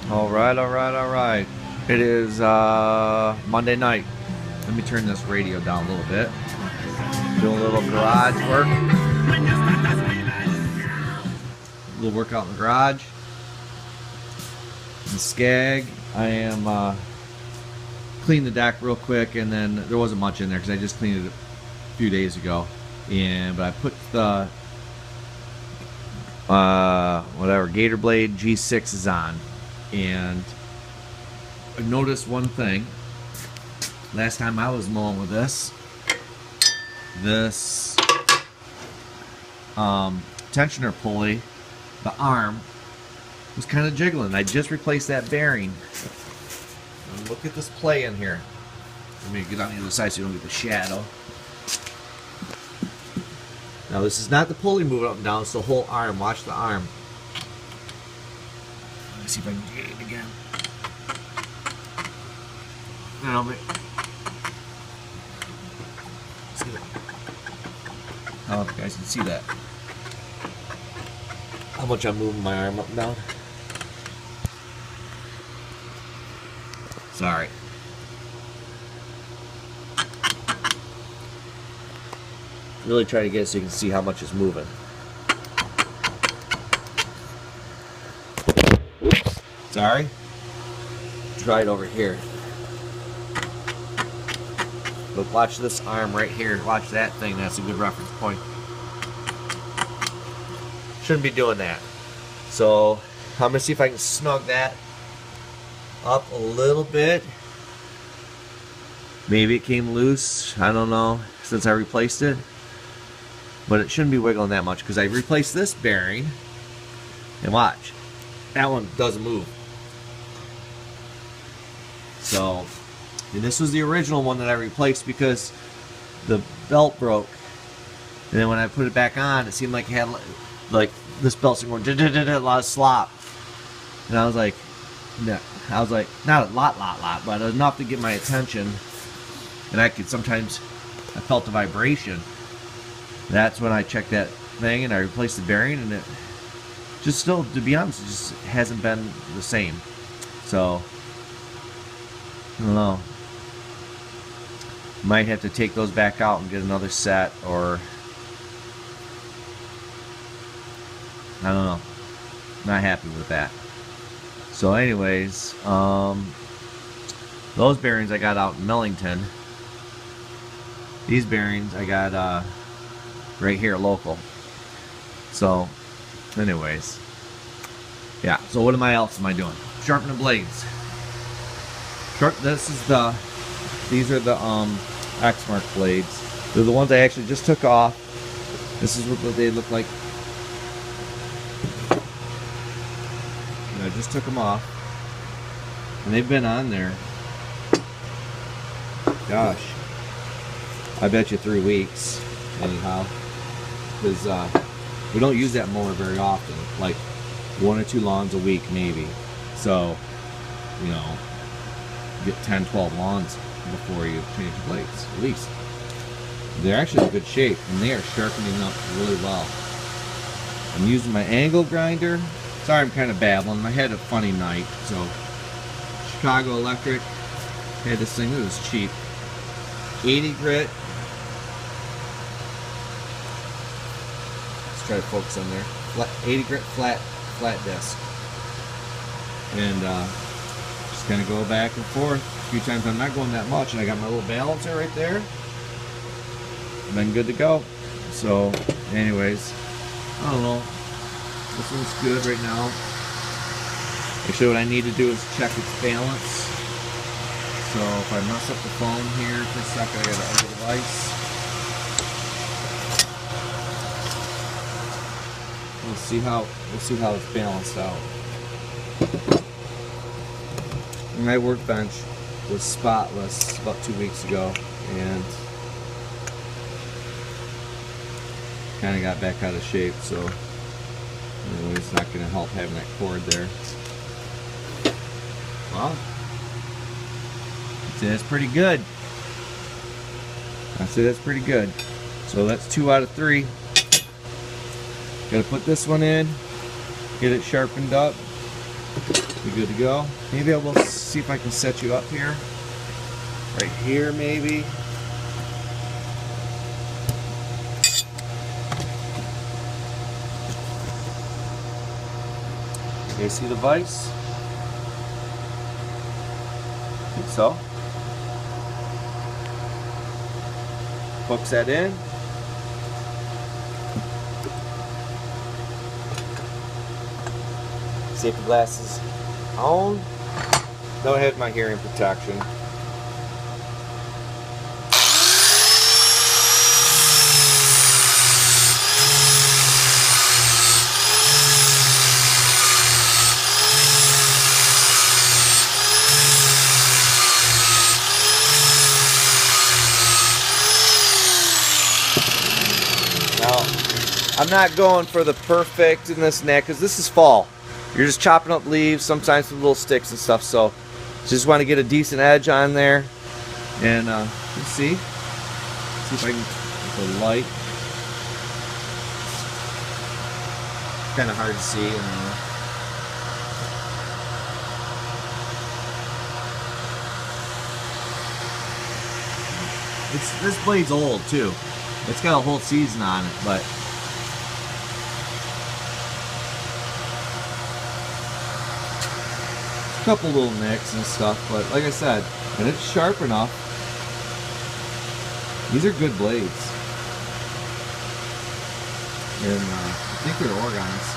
All right, all right, all right. It is Monday night. Let me turn this radio down a little bit. Doing a little garage work. A little workout in the garage. In Scag, I am cleaning the deck real quick, and then there wasn't much in there because I just cleaned it a few days ago. But I put the whatever Gator Blade G6s on, and I noticed one thing. Last time I was mowing with this tensioner pulley, the arm was kind of jiggling. I just replaced that bearing. And look at this play in here. Let me get on the other side so you don't get the shadow. Now this is not the pulley moving up and down, it's the whole arm. Watch the arm. Let me see if I can get it again. No, but see that? I don't know if you guys can see that. How much I'm moving my arm up and down. Sorry. Really try to get it so you can see how much it's moving. Oops. Sorry. Try it over here. But watch this arm right here. Watch that thing. That's a good reference point. Shouldn't be doing that. So I'm gonna see if I can snug that up a little bit. Maybe it came loose. I don't know since I replaced it. But it shouldn't be wiggling that much because I replaced this bearing. And watch. That one doesn't move. So, and this was the original one that I replaced because the belt broke. And then when I put it back on, it seemed like it had like this belt's going a lot of slop. And I was like, no. I was like, not a lot, but enough to get my attention. And I could sometimes, I felt the vibration. That's when I checked that thing and I replaced the bearing, and it just still, to be honest, it just hasn't been the same. So, I don't know. Might have to take those back out and get another set, or I don't know. Not happy with that. So anyways, those bearings I got out in Millington. These bearings I got right here local. So anyways, yeah, so what else am I doing? Sharpening blades. These are the X-Mark blades. They're the ones I actually just took off. This is what they look like. And I just took them off, and they've been on there, gosh, I bet you 3 weeks anyhow, because we don't use that mower very often, like 1 or 2 lawns a week maybe. So, you know, get 10-12 lawns before you change the blades, at least. They're actually in good shape, and they are sharpening up really well. I'm using my angle grinder. Sorry, I'm kind of babbling. I had a funny night, so Chicago Electric had this thing. It was cheap. 80 grit. Let's try to focus on there. 80 grit flat disc, and just kind of go back and forth a few times. I'm not going that much, and I got my little balancer right there. Been good to go. So, anyways, I don't know. This one's good right now. Actually, what I need to do is check its balance. So if I mess up the phone here for a second, I gotta end the device. We'll see how it's balanced out. My workbench was spotless about 2 weeks ago, and kind of got back out of shape. So anyway, it's not going to help having that cord there. Well, I'd say that's pretty good. I'd say that's pretty good. So that's 2 out of 3. Got to put this one in, get it sharpened up, We good to go? Maybe I will see if I can set you up here. Right here, maybe. You guys see the vise? I think so. Hooks that in. Safety glasses on. Don't hit my hearing protection. Now, I'm not going for the perfect in this neck because this is fall. You're just chopping up leaves, sometimes with little sticks and stuff, so just want to get a decent edge on there. And let's see if I can get the light. Kind of hard to see. This blade's old too. It's got a whole season on it, but couple little nicks and stuff, but like I said, and it's sharp enough. These are good blades, and I think they're Oregons.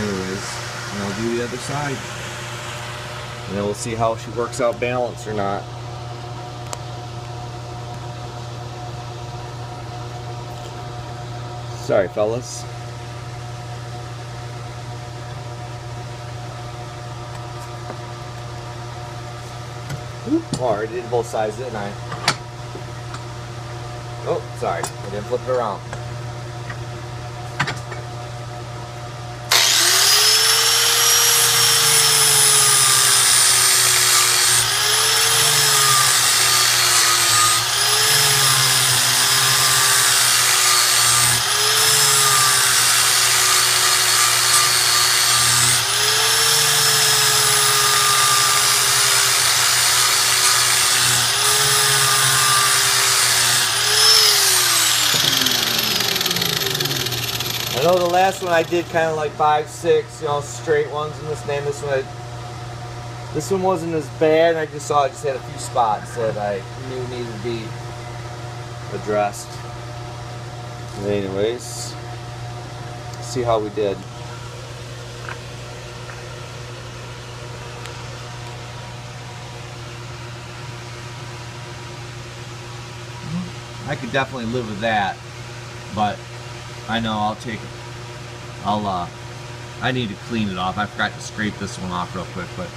Anyways, and I'll do the other side, and then we'll see how she works out balance or not. Sorry, fellas. Oh, I already did both sides, didn't I? Oh, sorry. I didn't flip it around. I know the last one I did kind of like 5, 6, straight ones in this name. This one wasn't as bad. I just saw it just had a few spots that I knew needed to be addressed. But anyways, see how we did. I could definitely live with that, but I know I need to clean it off. I forgot to scrape this one off real quick, but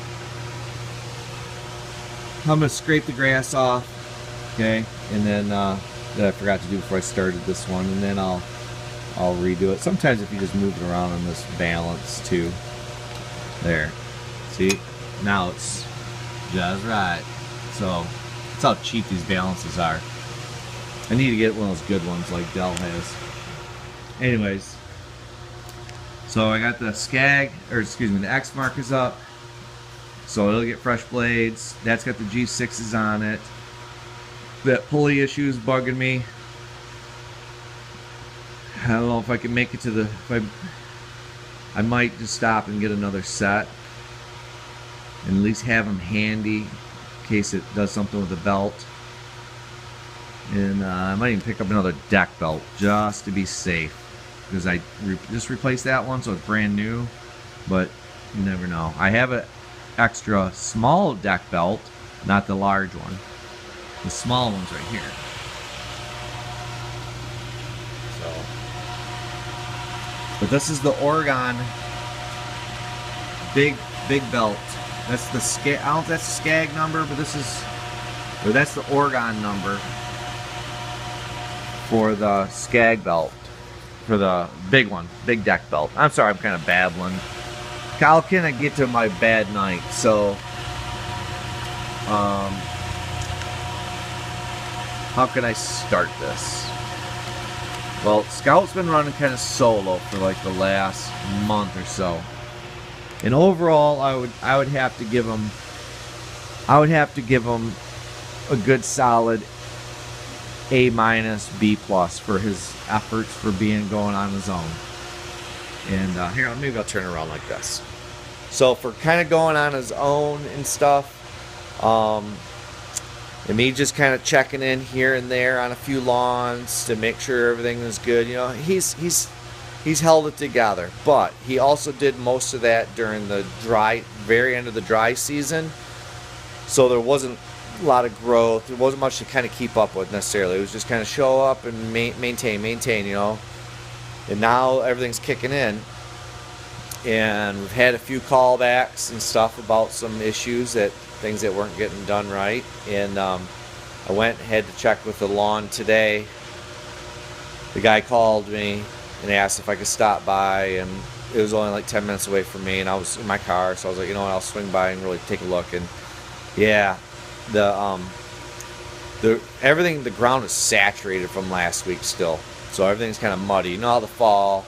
I'm gonna scrape the grass off, okay, and then that I forgot to do before I started this one, and then I'll redo it. Sometimes if you just move it around on this balance too, there, see, now it's just right. So that's how cheap these balances are. I need to get one of those good ones like Dell has. Anyways, so I got the the X markers up, so it'll get fresh blades. That's got the G6s on it. That pulley issue is bugging me. I don't know if I can make it to the. I might just stop and get another set, and at least have them handy in case it does something with the belt. And I might even pick up another deck belt just to be safe, because I just replaced that one, so it's brand new, but you never know. I have an extra small deck belt, not the large one. The small one's right here. So, but this is the Oregon big belt. That's the Scag. I don't know if that's the Scag number, but that's the Oregon number for the Scag belt, for the big one, big deck belt. I'm sorry, I'm kind of babbling. How can I get to my bad night? So, how can I start this? Well, Scout's been running kind of solo for like the last month or so. And overall, I would have to give him a good solid A minus, B plus for his efforts for being going on his own. And here, maybe I'll turn around like this. So for kind of going on his own and stuff, and me just kind of checking in here and there on a few lawns to make sure everything is good. You know, he's held it together, but he also did most of that during the very end of the dry season. So there wasn't a lot of growth. There wasn't much to kind of keep up with necessarily. It was just kind of show up and maintain, you know. And now everything's kicking in. And we've had a few callbacks and stuff about some issues, things that weren't getting done right. And I had to check with the lawn today. The guy called me and asked if I could stop by, and it was only like 10 minutes away from me, and I was in my car, so I was like, you know what, I'll swing by and really take a look. And yeah, the ground is saturated from last week still, so everything's kind of muddy. You know how the fall,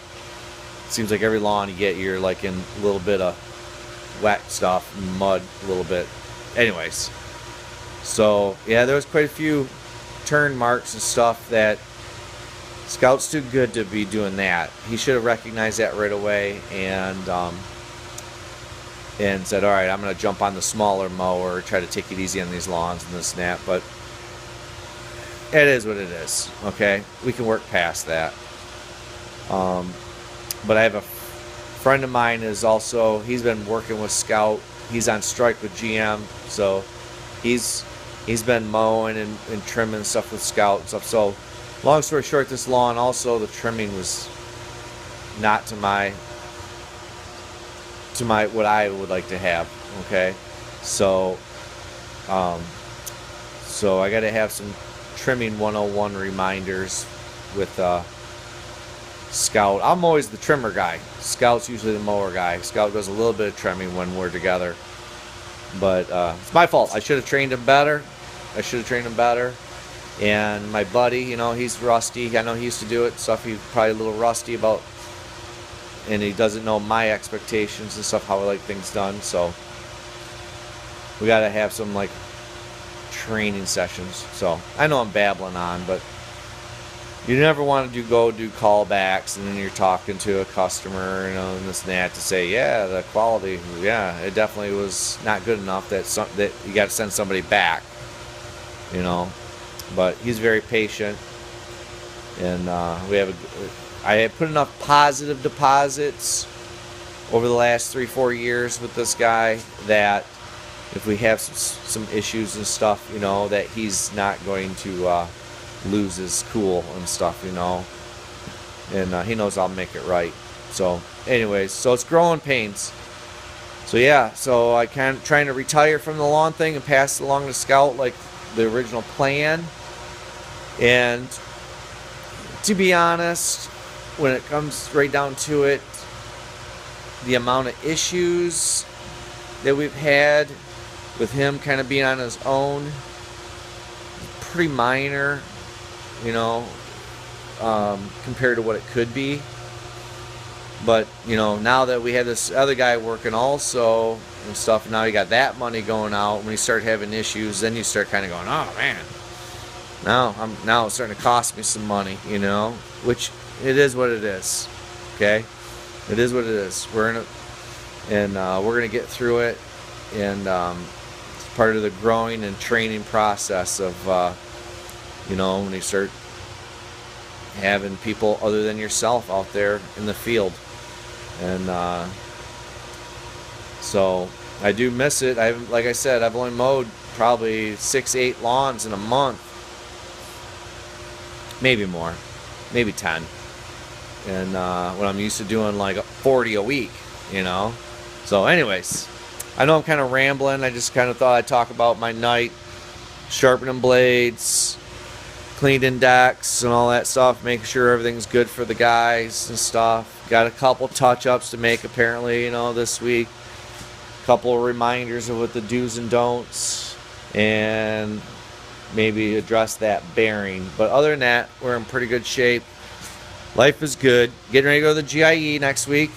it seems like every lawn you get, you're like in a little bit of wet stuff, mud a little bit. Anyways, so yeah, there was quite a few turn marks and stuff that Scout's too good to be doing that. He should have recognized that right away and said, all right, I'm going to jump on the smaller mower, try to take it easy on these lawns and this and that. But it is what it is, okay? We can work past that. But I have a friend of mine he's been working with Scout. He's on strike with GM, so he's been mowing and trimming stuff with Scout and stuff. So long story short, this lawn also, the trimming was not to my what I would like to have. Okay, so so I got to have some trimming 101 reminders with Scout. I'm always the trimmer guy. Scout's usually the mower guy. Scout does a little bit of trimming when we're together, but it's my fault. I should have trained him better. And my buddy, you know, he's rusty. I know he used to do it, stuff he's probably a little rusty about, and he doesn't know my expectations and stuff, how I like things done. So we got to have some like training sessions. So I know I'm babbling on, but you never want to do callbacks and then you're talking to a customer, you know, and this and that to say, yeah, the quality, yeah, it definitely was not good enough that you got to send somebody back, you know. But he's very patient, and I have put enough positive deposits over the last 3-4 years with this guy that if we have some issues and stuff, you know, that he's not going to lose his cool and stuff, you know, and he knows I'll make it right. So anyways, so it's growing pains. So yeah, so I kind of trying to retire from the lawn thing and pass it along to Scout like the original plan. And to be honest, when it comes right down to it, the amount of issues that we've had with him kind of being on his own, pretty minor, you know, compared to what it could be. But, you know, now that we have this other guy working also and stuff, now you got that money going out. When you start having issues, then you start kind of going, oh man, now it's starting to cost me some money, you know, which it is what it is. Okay, it is what it is. We're gonna get through it, and it's part of the growing and training process of, you know, when you start having people other than yourself out there in the field. And so I do miss it. Like I said, I've only mowed probably 6-8 lawns in a month, maybe more, maybe 10. And when I'm used to doing like 40 a week, you know. So anyways, I know I'm kind of rambling. I just kind of thought I'd talk about my night, sharpening blades, cleaning decks and all that stuff, making sure everything's good for the guys and stuff. Got a couple touch-ups to make apparently, you know, this week. Couple of reminders of what the do's and don'ts, and maybe address that bearing. But other than that, we're in pretty good shape. Life is good. Getting ready to go to the GIE next week.